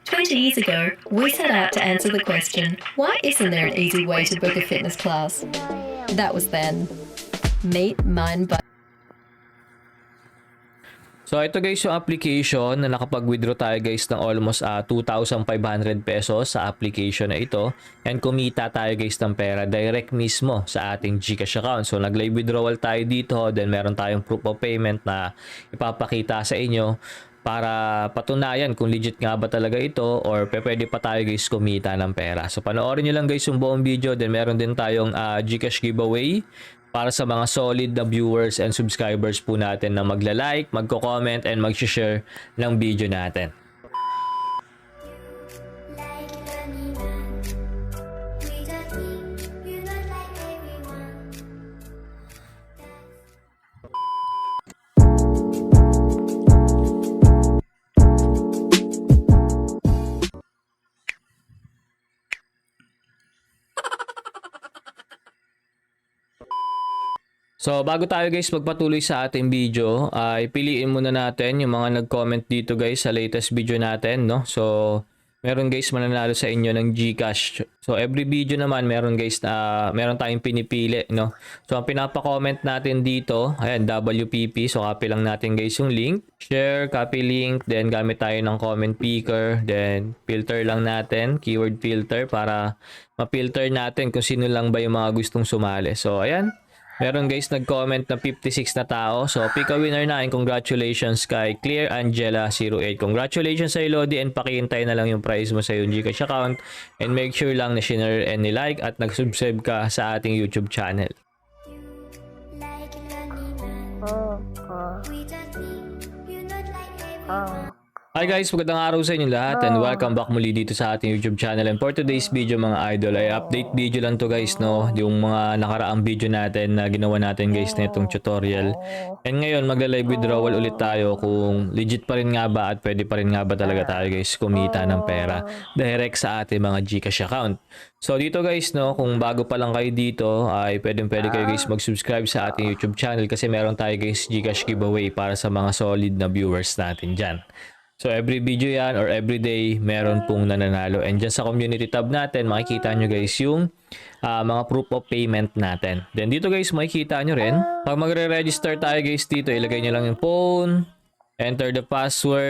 20 years ago, we set out to answer the question, why isn't there an easy way to book a fitness class? That was then. Meet Mindbody. So ito guys yung application na nakapag-withdraw tayo guys ng almost 2,500 pesos sa application na ito, and kumita tayo guys ng pera direct mismo sa ating GCash account. So nag-live withdrawal tayo dito, then meron tayong proof of payment na ipapakita sa inyo para patunayan kung legit nga ba talaga ito or pwede pa tayo guys kumita ng pera. So panoorin nyo lang guys yung buong video, then meron din tayong GCash giveaway para sa mga solid na viewers and subscribers po natin na magla-like, magko-comment, and mag-share ng video natin. So bago tayo guys magpatuloy sa ating video, ay piliin muna natin yung mga nag-comment dito guys sa latest video natin, no? So meron guys mananalo sa inyo ng GCash. So every video naman meron guys meron tayong pinipili, no? So ang pinapa-comment natin dito, ayan, WPP. So copy lang natin guys yung link, share, copy link, then gamit tayo ng comment picker, then filter lang natin, keyword filter, para ma-filter natin kung sino lang ba yung mga gustong sumali. So ayan, meron guys nag-comment na 56 na tao. So pick a winner na, and congratulations kay Clear Angela 08. Congratulations sa Lodi, and pakihintay na lang yung prize mo sa yung GCash account, and make sure lang na share and ni-like at nag-subscribe ka sa ating YouTube channel. Hi guys, magandang araw sa inyo lahat, and welcome back muli dito sa ating YouTube channel. And for today's video mga idol, ay update video lang to guys, no? Yung mga nakaraang video natin na ginawa natin guys na itong tutorial. And ngayon magla-live withdrawal ulit tayo kung legit pa rin nga ba at pwede pa rin nga ba talaga tayo guys kumita ng pera direct sa ating mga GCash account. So dito guys, no, kung bago pa lang kayo dito, ay pwede kayo guys mag-subscribe sa ating YouTube channel kasi meron tayo guys GCash giveaway para sa mga solid na viewers natin dyan. So every video yan or every day meron pong nananalo, and dyan sa community tab natin makikita nyo guys yung mga proof of payment natin. Then dito guys makikita nyo rin, pag magre-register tayo guys dito, ilagay nyo lang yung phone, enter the password,